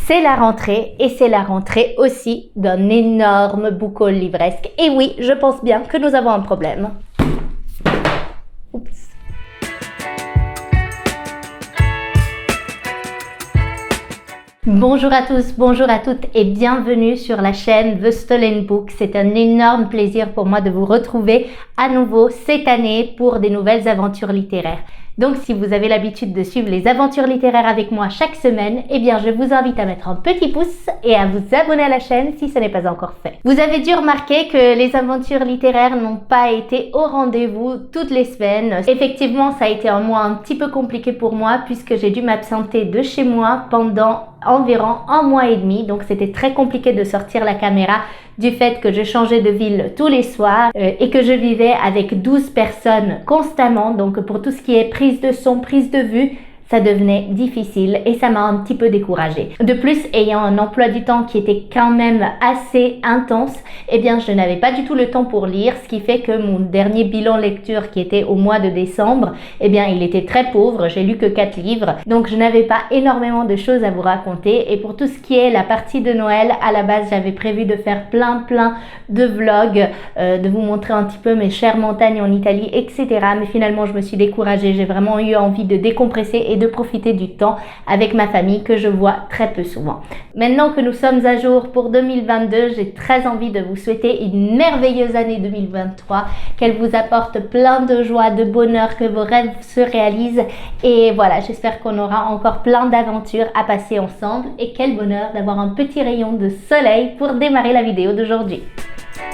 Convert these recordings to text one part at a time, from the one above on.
C'est la rentrée et c'est la rentrée aussi d'un énorme book haul livresque. Et oui, je pense bien que nous avons un problème. Oups. Bonjour à tous, bonjour à toutes et bienvenue sur la chaîne The Stolen Book. C'est un énorme plaisir pour moi de vous retrouver à nouveau cette année pour des nouvelles aventures littéraires. Donc si vous avez l'habitude de suivre les aventures littéraires avec moi chaque semaine, eh bien je vous invite à mettre un petit pouce et à vous abonner à la chaîne si ce n'est pas encore fait. Vous avez dû remarquer que les aventures littéraires n'ont pas été au rendez-vous toutes les semaines. Effectivement, ça a été un mois un petit peu compliqué pour moi puisque j'ai dû m'absenter de chez moi pendant environ un mois et demi. Donc c'était très compliqué de sortir la caméra du fait que je changeais de ville tous les soirs et que je vivais avec 12 personnes constamment. Donc pour tout ce qui est prise de son, prise de vue, ça devenait difficile et ça m'a un petit peu découragée. De plus, ayant un emploi du temps qui était quand même assez intense, eh bien je n'avais pas du tout le temps pour lire, ce qui fait que mon dernier bilan lecture qui était au mois de décembre, eh bien il était très pauvre, j'ai lu que 4 livres, donc je n'avais pas énormément de choses à vous raconter. Et pour tout ce qui est la partie de Noël, à la base j'avais prévu de faire plein de vlogs, de vous montrer un petit peu mes chères montagnes en Italie, etc. Mais finalement je me suis découragée, j'ai vraiment eu envie de décompresser et de profiter du temps avec ma famille que je vois très peu souvent. Maintenant que nous sommes à jour pour 2022, j'ai très envie de vous souhaiter une merveilleuse année 2023, qu'elle vous apporte plein de joie, de bonheur, que vos rêves se réalisent et voilà, j'espère qu'on aura encore plein d'aventures à passer ensemble et quel bonheur d'avoir un petit rayon de soleil pour démarrer la vidéo d'aujourd'hui.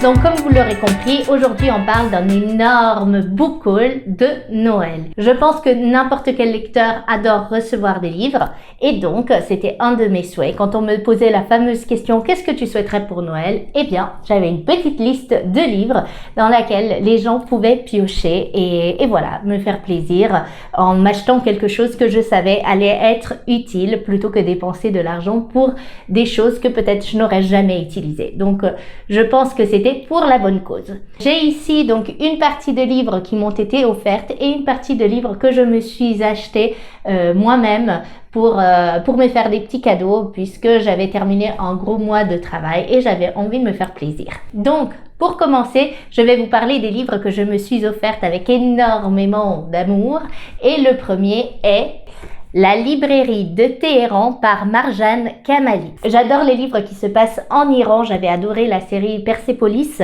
Donc comme vous l'aurez compris, aujourd'hui on parle d'un énorme book haul de Noël. Je pense que n'importe quel lecteur adore recevoir des livres et donc c'était un de mes souhaits. Quand on me posait la fameuse question « Qu'est-ce que tu souhaiterais pour Noël ?» Eh bien j'avais une petite liste de livres dans laquelle les gens pouvaient piocher et voilà, me faire plaisir en m'achetant quelque chose que je savais allait être utile plutôt que dépenser de l'argent pour des choses que peut-être je n'aurais jamais utilisées. Donc je pense que c'était pour la bonne cause. J'ai ici donc une partie de livres qui m'ont été offertes et une partie de livres que je me suis acheté moi-même pour me faire des petits cadeaux puisque j'avais terminé un gros mois de travail et j'avais envie de me faire plaisir. Donc pour commencer, je vais vous parler des livres que je me suis offertes avec énormément d'amour et le premier est La librairie de Téhéran par Marjane Kamali. J'adore les livres qui se passent en Iran, j'avais adoré la série Persépolis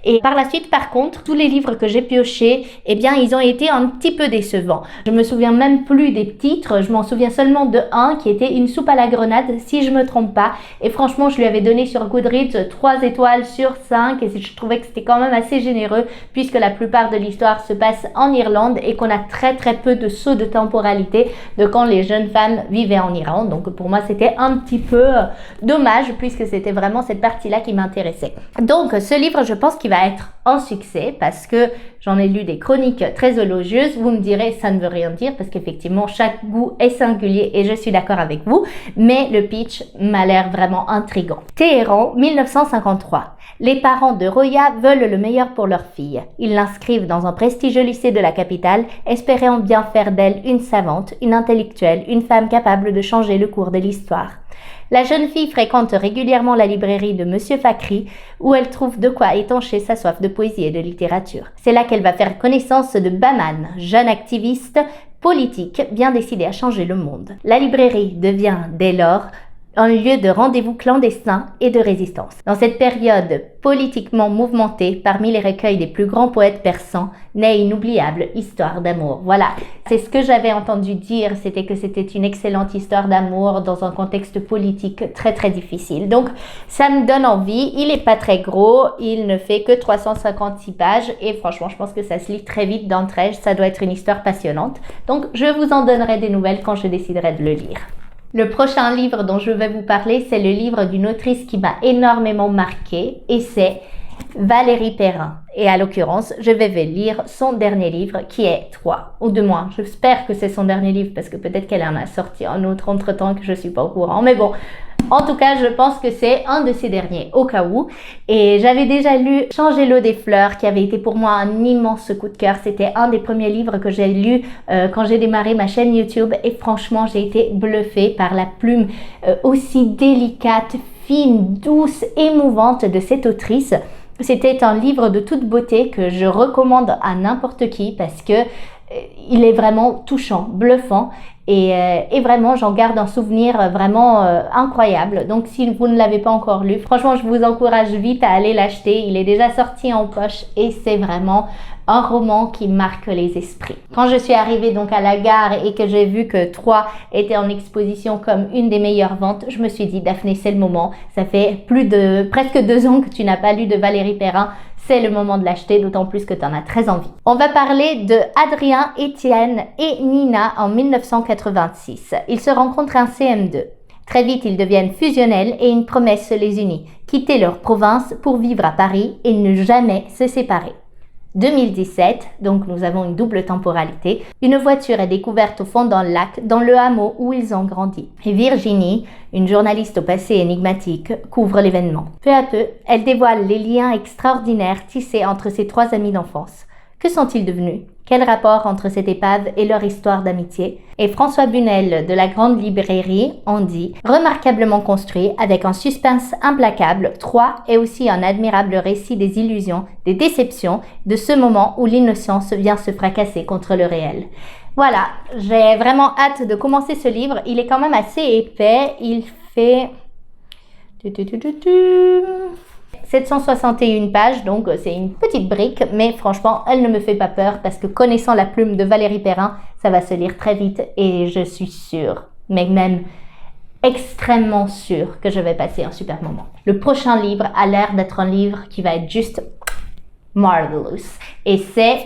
et par la suite par contre, tous les livres que j'ai piochés, eh bien ils ont été un petit peu décevants. Je me souviens même plus des titres, je m'en souviens seulement de un qui était Une soupe à la grenade si je me trompe pas et franchement je lui avais donné sur Goodreads 3 étoiles sur 5 et je trouvais que c'était quand même assez généreux puisque la plupart de l'histoire se passe en Irlande et qu'on a très peu de sauts de temporalité de quand les jeunes femmes vivaient en Iran. Donc pour moi c'était un petit peu dommage puisque c'était vraiment cette partie-là qui m'intéressait. Donc ce livre je pense qu'il va être un succès parce que j'en ai lu des chroniques très élogieuses. Vous me direz ça ne veut rien dire parce qu'effectivement chaque goût est singulier et je suis d'accord avec vous, mais le pitch m'a l'air vraiment intriguant. Téhéran, 1953. Les parents de Roya veulent le meilleur pour leur fille. Ils l'inscrivent dans un prestigieux lycée de la capitale, espérant bien faire d'elle une savante, une intellectuelle, une femme capable de changer le cours de l'histoire. La jeune fille fréquente régulièrement la librairie de Monsieur Fakhri, où elle trouve de quoi étancher sa soif de poésie et de littérature. C'est là qu'elle va faire connaissance de Bahman, jeune activiste politique bien décidé à changer le monde. La librairie devient dès lors un lieu de rendez-vous clandestin et de résistance. Dans cette période politiquement mouvementée, parmi les recueils des plus grands poètes persans, naît une inoubliable histoire d'amour. Voilà, c'est ce que j'avais entendu dire, c'était que c'était une excellente histoire d'amour dans un contexte politique très difficile. Donc ça me donne envie, il est pas très gros, il ne fait que 356 pages et franchement je pense que ça se lit très vite d'entrée, ça doit être une histoire passionnante. Donc je vous en donnerai des nouvelles quand je déciderai de le lire. Le prochain livre dont je vais vous parler, c'est le livre d'une autrice qui m'a énormément marquée et c'est Valérie Perrin. Et à l'occurrence, je vais lire son dernier livre qui est 3. Ou de moins, j'espère que c'est son dernier livre parce que peut-être qu'elle en a sorti un autre entre-temps que je ne suis pas au courant. Mais bon, En tout cas, je pense que c'est un de ces derniers, au cas où. Et j'avais déjà lu Changer l'eau des fleurs, qui avait été pour moi un immense coup de cœur. C'était un des premiers livres que j'ai lu quand j'ai démarré ma chaîne YouTube. Et franchement, j'ai été bluffée par la plume aussi délicate, fine, douce, émouvante de cette autrice. C'était un livre de toute beauté que je recommande à n'importe qui parce que il est vraiment touchant, bluffant et vraiment j'en garde un souvenir vraiment incroyable. Donc si vous ne l'avez pas encore lu, franchement je vous encourage vite à aller l'acheter. Il est déjà sorti en poche et c'est vraiment un roman qui marque les esprits. Quand je suis arrivée donc à la gare et que j'ai vu que Troyes était en exposition comme une des meilleures ventes, je me suis dit Daphné, c'est le moment. Ça fait presque 2 ans que tu n'as pas lu de Valérie Perrin. C'est le moment de l'acheter, d'autant plus que tu en as très envie. On va parler de Adrien, Étienne et Nina en 1986. Ils se rencontrent en CM2. Très vite, ils deviennent fusionnels et une promesse les unit, quitter leur province pour vivre à Paris et ne jamais se séparer. 2017, donc nous avons une double temporalité, une voiture est découverte au fond d'un lac dans le hameau où ils ont grandi. Et Virginie, une journaliste au passé énigmatique, couvre l'événement. Peu à peu, elle dévoile les liens extraordinaires tissés entre ses 3 amis d'enfance. Que sont-ils devenus? Quel rapport entre cette épave et leur histoire d'amitié? Et François Bunel de la Grande Librairie en dit « Remarquablement construit, avec un suspense implacable, Troyes est aussi un admirable récit des illusions, des déceptions, de ce moment où l'innocence vient se fracasser contre le réel. » Voilà, j'ai vraiment hâte de commencer ce livre. Il est quand même assez épais, il fait 761 pages, donc c'est une petite brique, mais franchement, elle ne me fait pas peur parce que connaissant la plume de Valérie Perrin, ça va se lire très vite et je suis sûre, mais même extrêmement sûre que je vais passer un super moment. Le prochain livre a l'air d'être un livre qui va être juste marvelous et c'est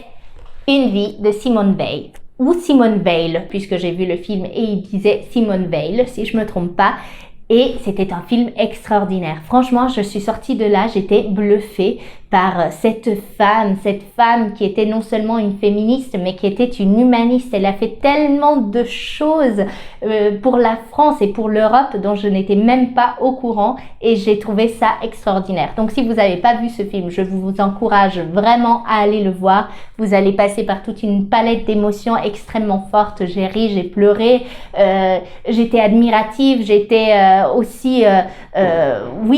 Une vie de Simone Weil. Ou Simone Weil, puisque j'ai vu le film et il disait Simone Weil, si je me trompe pas. Et c'était un film extraordinaire. Franchement, je suis sortie de là, j'étais bluffée par cette femme qui était non seulement une féministe, mais qui était une humaniste. Elle a fait tellement de choses pour la France et pour l'Europe dont je n'étais même pas au courant et j'ai trouvé ça extraordinaire. Donc si vous n'avez pas vu ce film, je vous encourage vraiment à aller le voir. Vous allez passer par toute une palette d'émotions extrêmement fortes. J'ai ri, j'ai pleuré, j'étais admirative, j'étais aussi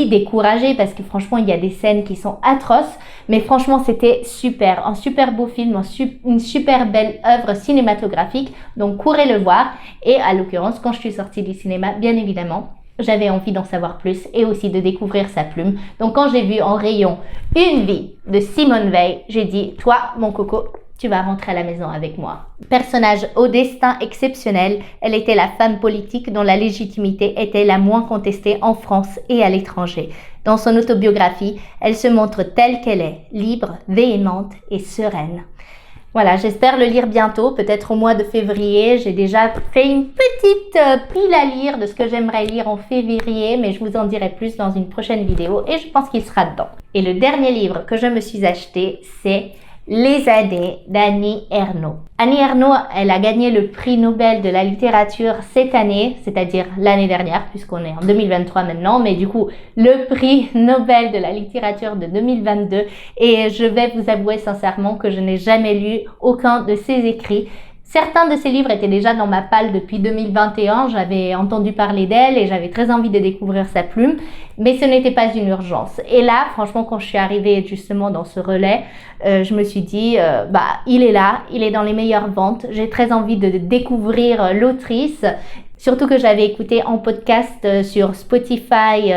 découragée parce que franchement il y a des scènes qui sont atroces, mais franchement c'était super, un super beau film, une super belle œuvre cinématographique, donc courez le voir. Et à l'occurrence quand je suis sortie du cinéma, bien évidemment j'avais envie d'en savoir plus et aussi de découvrir sa plume. Donc quand j'ai vu en rayon Une vie de Simone Weil, j'ai dit toi mon coco, tu vas rentrer à la maison avec moi. Personnage au destin exceptionnel, elle était la femme politique dont la légitimité était la moins contestée en France et à l'étranger. Dans son autobiographie, elle se montre telle qu'elle est, libre, véhémente et sereine. Voilà, j'espère le lire bientôt, peut-être au mois de février. J'ai déjà fait une petite pile à lire de ce que j'aimerais lire en février, mais je vous en dirai plus dans une prochaine vidéo et je pense qu'il sera dedans. Et le dernier livre que je me suis acheté, c'est Les années d'Annie Ernaux. Annie Ernaux, elle a gagné le prix Nobel de la littérature cette année, c'est-à-dire l'année dernière, puisqu'on est en 2023 maintenant, mais du coup, le prix Nobel de la littérature de 2022. Et je vais vous avouer sincèrement que je n'ai jamais lu aucun de ses écrits. Certains de ses livres étaient déjà dans ma palle depuis 2021, j'avais entendu parler d'elle et j'avais très envie de découvrir sa plume, mais ce n'était pas une urgence. Et là, franchement, quand je suis arrivée justement dans ce relais, je me suis dit, il est là, il est dans les meilleures ventes, j'ai très envie de découvrir l'autrice. Surtout que j'avais écouté en podcast sur Spotify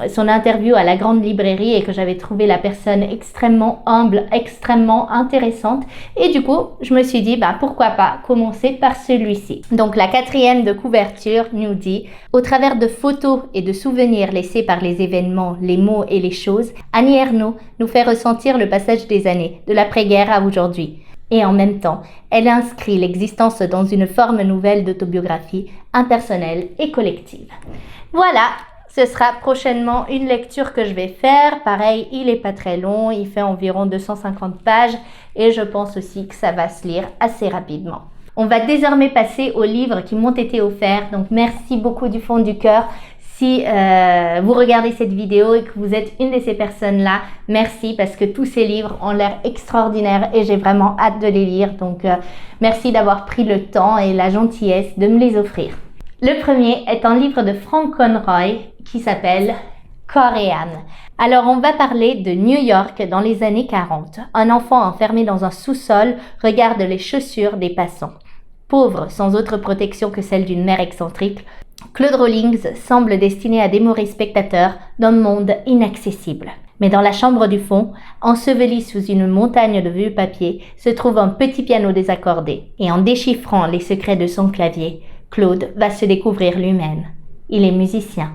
son interview à la Grande Librairie et que j'avais trouvé la personne extrêmement humble, extrêmement intéressante. Et du coup, je me suis dit, pourquoi pas commencer par celui-ci. Donc la 4e de couverture nous dit « Au travers de photos et de souvenirs laissés par les événements, les mots et les choses, Annie Ernaux nous fait ressentir le passage des années, de l'après-guerre à aujourd'hui. » Et en même temps, elle inscrit l'existence dans une forme nouvelle d'autobiographie, impersonnelle et collective. Voilà, ce sera prochainement une lecture que je vais faire. Pareil, il n'est pas très long, il fait environ 250 pages et je pense aussi que ça va se lire assez rapidement. On va désormais passer aux livres qui m'ont été offerts, donc merci beaucoup du fond du cœur. Si vous regardez cette vidéo et que vous êtes une de ces personnes-là, merci parce que tous ces livres ont l'air extraordinaires et j'ai vraiment hâte de les lire. Donc, merci d'avoir pris le temps et la gentillesse de me les offrir. Le premier est un livre de Frank Conroy qui s'appelle Coréane. Alors, on va parler de New York dans les années 40. Un enfant enfermé dans un sous-sol regarde les chaussures des passants. Pauvre, sans autre protection que celle d'une mère excentrique, Claude Rawlings semble destiné à démorer spectateurs d'un monde inaccessible. Mais dans la chambre du fond, enseveli sous une montagne de vieux papiers, se trouve un petit piano désaccordé. Et en déchiffrant les secrets de son clavier, Claude va se découvrir lui-même. Il est musicien.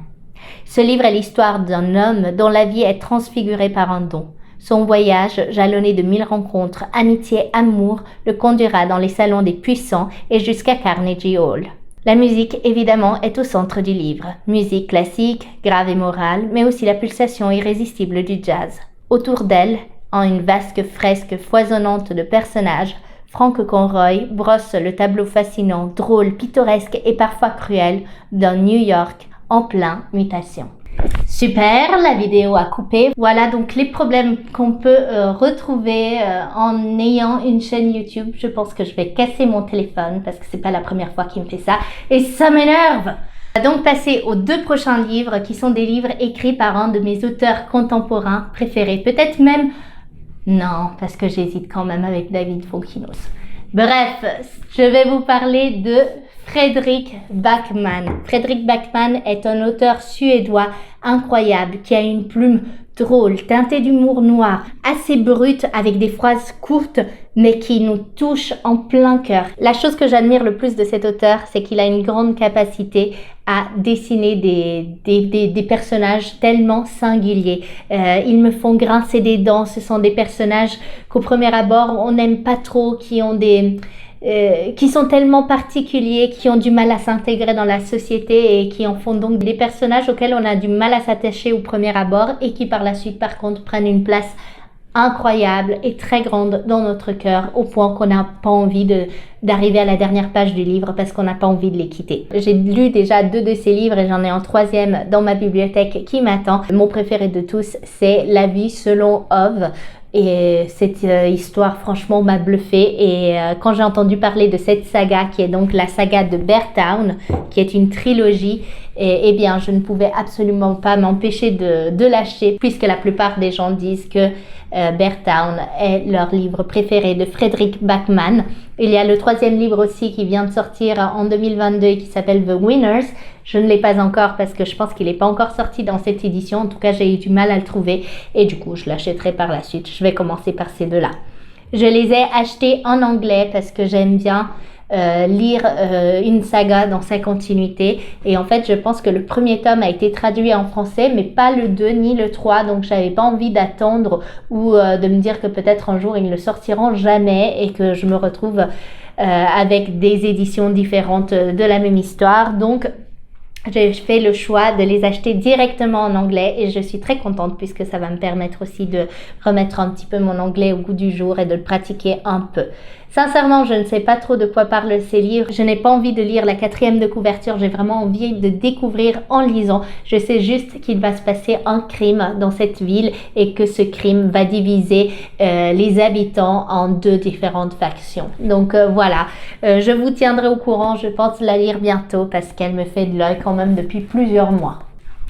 Ce livre est l'histoire d'un homme dont la vie est transfigurée par un don. Son voyage, jalonné de 1000 rencontres, amitié, amour, le conduira dans les salons des puissants et jusqu'à Carnegie Hall. La musique, évidemment, est au centre du livre. Musique classique, grave et morale, mais aussi la pulsation irrésistible du jazz. Autour d'elle, en une vaste fresque foisonnante de personnages, Frank Conroy brosse le tableau fascinant, drôle, pittoresque et parfois cruel d'un New York en pleine mutation. Super, la vidéo a coupé. Voilà donc les problèmes qu'on peut retrouver en ayant une chaîne YouTube. Je pense que je vais casser mon téléphone parce que c'est pas la première fois qu'il me fait ça et ça m'énerve. On va donc passer aux 2 prochains livres qui sont des livres écrits par un de mes auteurs contemporains préférés. Peut-être même... Non, parce que j'hésite quand même avec David Fonkinos. Bref, je vais vous parler de Fredrik Backman. Fredrik Backman est un auteur suédois incroyable qui a une plume drôle, teintée d'humour noir, assez brute avec des phrases courtes mais qui nous touchent en plein cœur. La chose que j'admire le plus de cet auteur, c'est qu'il a une grande capacité à dessiner des personnages tellement singuliers. Ils me font grincer des dents. Ce sont des personnages qu'au premier abord on n'aime pas trop, qui sont tellement particuliers, qui ont du mal à s'intégrer dans la société et qui en font donc des personnages auxquels on a du mal à s'attacher au premier abord et qui par la suite par contre prennent une place incroyable et très grande dans notre cœur au point qu'on n'a pas envie d'arriver à la dernière page du livre parce qu'on n'a pas envie de les quitter. J'ai lu déjà 2 de ces livres et j'en ai un 3e dans ma bibliothèque qui m'attend. Mon préféré de tous, c'est La vie selon Ove. Et cette histoire franchement m'a bluffée et quand j'ai entendu parler de cette saga qui est donc la saga de Bear Town, qui est une trilogie, eh bien je ne pouvais absolument pas m'empêcher de l'acheter puisque la plupart des gens disent que Bear Town est leur livre préféré de Fredrik Backman. Il y a le 3e livre aussi qui vient de sortir en 2022 qui s'appelle The Winners. Je ne l'ai pas encore parce que je pense qu'il n'est pas encore sorti dans cette édition. En tout cas, j'ai eu du mal à le trouver et du coup, je l'achèterai par la suite. Je vais commencer par ces 2-là. Je les ai achetés en anglais parce que j'aime bien lire une saga dans sa continuité. Et en fait, je pense que le premier tome a été traduit en français, mais pas le 2 ni le 3. Donc, j'avais pas envie d'attendre ou de me dire que peut-être un jour, ils ne le sortiront jamais et que je me retrouve avec des éditions différentes de la même histoire. Donc, j'ai fait le choix de les acheter directement en anglais et je suis très contente puisque ça va me permettre aussi de remettre un petit peu mon anglais au goût du jour et de le pratiquer un peu. Sincèrement, je ne sais pas trop de quoi parlent ces livres. Je n'ai pas envie de lire la 4e de couverture. J'ai vraiment envie de découvrir en lisant. Je sais juste qu'il va se passer un crime dans cette ville et que ce crime va diviser les habitants en 2 différentes factions. Donc voilà, je vous tiendrai au courant. Je pense la lire bientôt parce qu'elle me fait de l'œil quand même depuis plusieurs mois.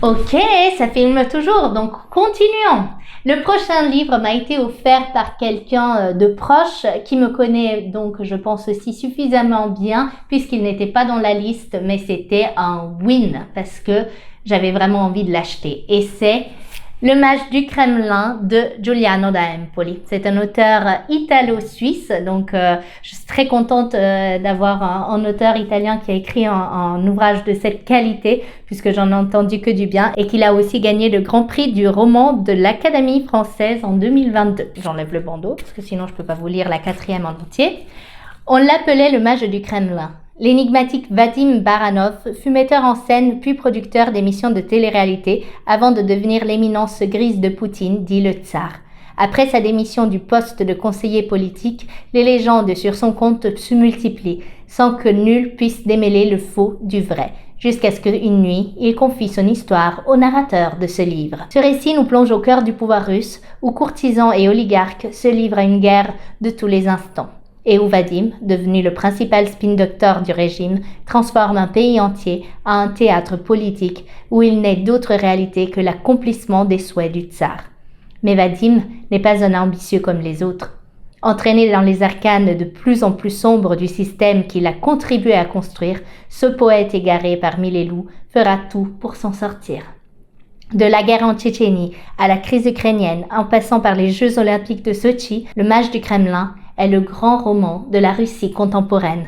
Ok, ça filme toujours, donc continuons. Le prochain livre m'a été offert par quelqu'un de proche qui me connaît donc je pense aussi suffisamment bien puisqu'il n'était pas dans la liste mais c'était un win parce que j'avais vraiment envie de l'acheter et c'est Le Mage du Kremlin de Giuliano da Empoli. C'est un auteur italo-suisse, donc je suis très contente d'avoir un auteur italien qui a écrit un ouvrage de cette qualité, puisque j'en ai entendu que du bien, et qu'il a aussi gagné le Grand Prix du roman de l'Académie française en 2022. J'enlève le bandeau, parce que sinon je peux pas vous lire la 4e en entier. On l'appelait le Mage du Kremlin. L'énigmatique Vadim Baranov fut metteur en scène puis producteur d'émissions de télé-réalité avant de devenir l'éminence grise de Poutine, dit le tsar. Après sa démission du poste de conseiller politique, les légendes sur son compte se multiplient, sans que nul puisse démêler le faux du vrai. jusqu'à ce qu'une nuit, il confie son histoire au narrateur de ce livre. Ce récit nous plonge au cœur du pouvoir russe, où courtisans et oligarques se livrent à une guerre de tous les instants, et où Vadim, devenu le principal spin doctor du régime, transforme un pays entier en un théâtre politique où il n'est d'autre réalité que l'accomplissement des souhaits du tsar. Mais Vadim n'est pas un ambitieux comme les autres. Entraîné dans les arcanes de plus en plus sombres du système qu'il a contribué à construire, ce poète égaré parmi les loups fera tout pour s'en sortir. De la guerre en Tchétchénie à la crise ukrainienne, en passant par les Jeux olympiques de Sotchi, le Mage du Kremlin est le grand roman de la Russie contemporaine.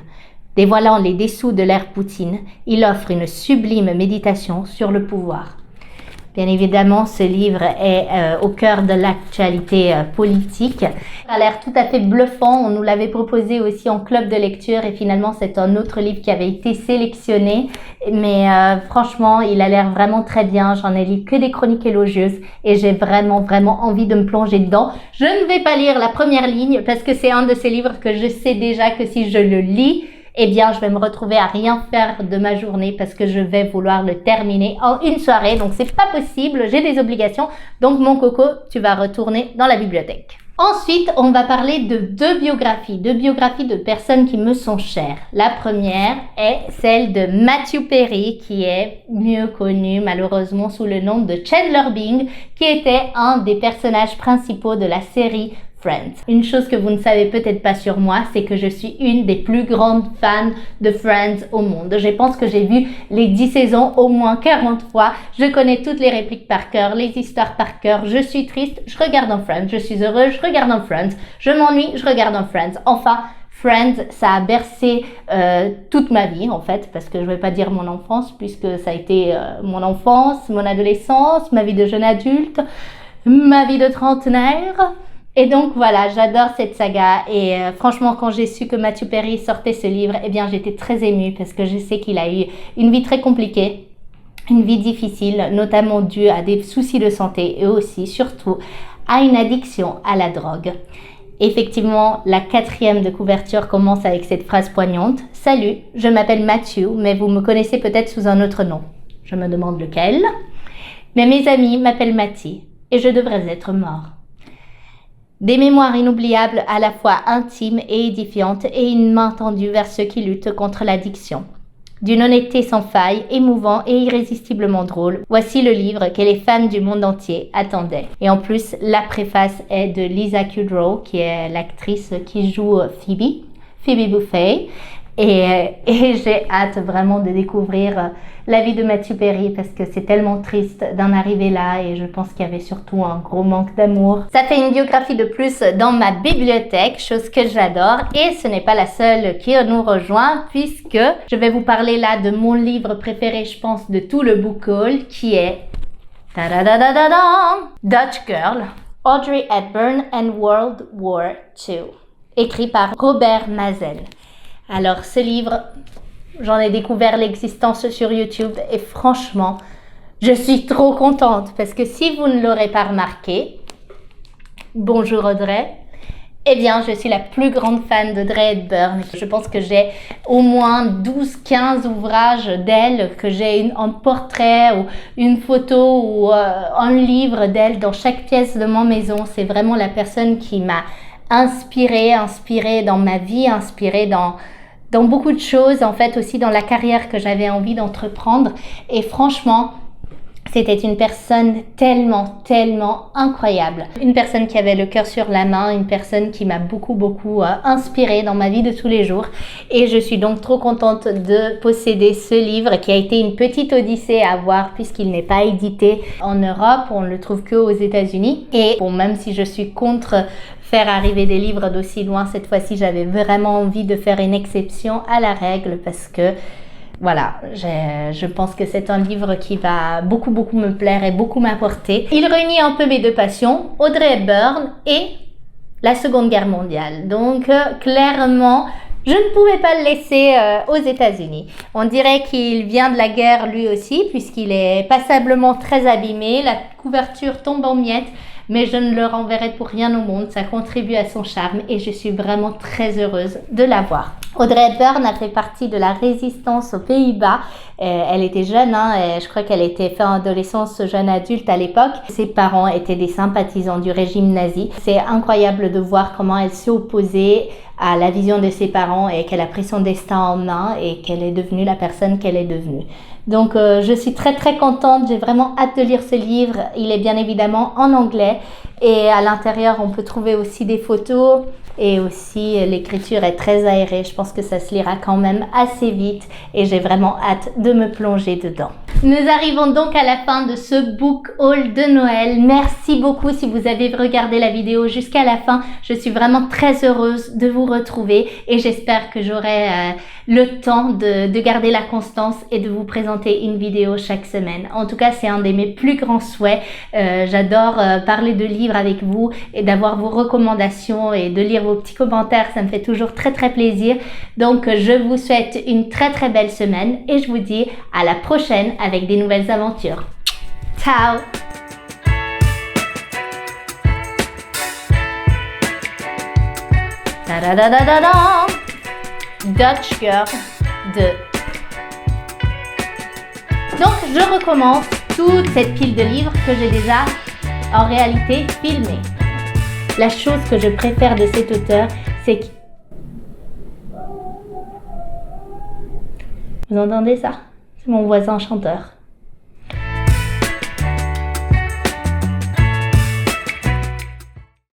Dévoilant les dessous de l'ère Poutine, il offre une sublime méditation sur le pouvoir. Bien évidemment, ce livre est au cœur de l'actualité politique. Ça a l'air tout à fait bluffant. On nous l'avait proposé aussi en club de lecture et finalement, c'est un autre livre qui avait été sélectionné. Mais franchement, il a l'air vraiment très bien. J'en ai lu que des chroniques élogieuses et j'ai vraiment envie de me plonger dedans. Je ne vais pas lire la première ligne parce que c'est un de ces livres que je sais déjà que si je le lis, eh bien, je vais me retrouver à rien faire de ma journée parce que je vais vouloir le terminer en une soirée. Donc, c'est pas possible. J'ai des obligations. Donc, mon coco, tu vas retourner dans la bibliothèque. Ensuite, on va parler de deux biographies de personnes qui me sont chères. La première est celle de Matthew Perry, qui est mieux connu malheureusement sous le nom de Chandler Bing, qui était un des personnages principaux de la série Friends. Une chose que vous ne savez peut-être pas sur moi, c'est que je suis une des plus grandes fans de Friends au monde. Je pense que j'ai vu les 10 saisons au moins 40 fois. Je connais toutes les répliques par cœur, les histoires par cœur. Je suis triste, je regarde un Friends. Je suis heureux, je regarde un Friends. Je m'ennuie, je regarde un Friends. Enfin, Friends, ça a bercé toute ma vie en fait, parce que je ne vais pas dire mon enfance, puisque ça a été mon enfance, mon adolescence, ma vie de jeune adulte, ma vie de trentenaire. Et donc voilà, j'adore cette saga et franchement quand j'ai su que Matthew Perry sortait ce livre, eh bien j'étais très émue parce que je sais qu'il a eu une vie très compliquée, une vie difficile, notamment due à des soucis de santé et aussi, surtout, à une addiction à la drogue. Effectivement, la 4e de couverture commence avec cette phrase poignante. « Salut, je m'appelle Matthew, mais vous me connaissez peut-être sous un autre nom. » Je me demande lequel. Mais mes amis m'appellent Matty et je devrais être mort. Des mémoires inoubliables à la fois intimes et édifiantes et une main tendue vers ceux qui luttent contre l'addiction. D'une honnêteté sans faille, émouvant et irrésistiblement drôle, voici le livre que les fans du monde entier attendaient. Et en plus, la préface est de Lisa Kudrow, qui est l'actrice qui joue Phoebe Buffay. Et j'ai hâte vraiment de découvrir la vie de Matthew Perry parce que c'est tellement triste d'en arriver là et je pense qu'il y avait surtout un gros manque d'amour. Ça fait une biographie de plus dans ma bibliothèque, chose que j'adore et ce n'est pas la seule qui nous rejoint puisque je vais vous parler là de mon livre préféré, je pense, de tout le book haul qui est Dutch Girl, Audrey Hepburn and World War II, écrit par Robert Mazel. Alors, ce livre, j'en ai découvert l'existence sur YouTube et franchement, je suis trop contente parce que si vous ne l'aurez pas remarqué, bonjour Audrey, eh bien, je suis la plus grande fan d'Audrey Hepburn. Je pense que j'ai au moins 12-15 ouvrages d'elle, que j'ai un portrait ou une photo ou un livre d'elle dans chaque pièce de ma maison. C'est vraiment la personne qui m'a inspirée dans ma vie, inspirée dans beaucoup de choses, en fait aussi dans la carrière que j'avais envie d'entreprendre. Et franchement, c'était une personne tellement incroyable. Une personne qui avait le cœur sur la main, une personne qui m'a beaucoup inspirée dans ma vie de tous les jours. Et je suis donc trop contente de posséder ce livre qui a été une petite odyssée à avoir puisqu'il n'est pas édité en Europe, on ne le trouve que aux États-Unis. Et bon, même si je suis contre faire arriver des livres d'aussi loin, cette fois-ci, j'avais vraiment envie de faire une exception à la règle parce que voilà, je pense que c'est un livre qui va beaucoup me plaire et beaucoup m'apporter. Il réunit un peu mes deux passions, Audrey Hepburn et la Seconde Guerre mondiale. Donc clairement, je ne pouvais pas le laisser aux États-Unis. On dirait qu'il vient de la guerre lui aussi, puisqu'il est passablement très abîmé. La couverture tombe en miettes. mais je ne le renverrai pour rien au monde. Ça contribue à son charme et je suis vraiment très heureuse de l'avoir. Audrey Hepburn a fait partie de la résistance aux Pays-Bas. Elle était jeune, je crois qu'elle était fin adolescence, jeune adulte à l'époque. Ses parents étaient des sympathisants du régime nazi. C'est incroyable de voir comment elle s'est opposée à la vision de ses parents et qu'elle a pris son destin en main et qu'elle est devenue la personne qu'elle est devenue. Donc je suis très très contente, j'ai vraiment hâte de lire ce livre. Il est bien évidemment en anglais et à l'intérieur on peut trouver aussi des photos et aussi l'écriture est très aérée. Je pense que ça se lira quand même assez vite et j'ai vraiment hâte de me plonger dedans. Nous arrivons donc à la fin de ce book haul de Noël. Merci beaucoup si vous avez regardé la vidéo jusqu'à la fin. Je suis vraiment très heureuse de vous retrouver et j'espère que j'aurai le temps de garder la constance et de vous présenter une vidéo chaque semaine. En tout cas, c'est un de mes plus grands souhaits. J'adore parler de livres avec vous et d'avoir vos recommandations et de lire vos petits commentaires. Ça me fait toujours très très plaisir. Donc, je vous souhaite une très très belle semaine et je vous dis à la prochaine avec des nouvelles aventures. Ciao! Ta-da-da-da-da-da! Dutch Girl 2. Donc, je recommence toute cette pile de livres que j'ai déjà en réalité filmés. La chose que je préfère de cet auteur, c'est que... Vous entendez ça? C'est mon voisin chanteur.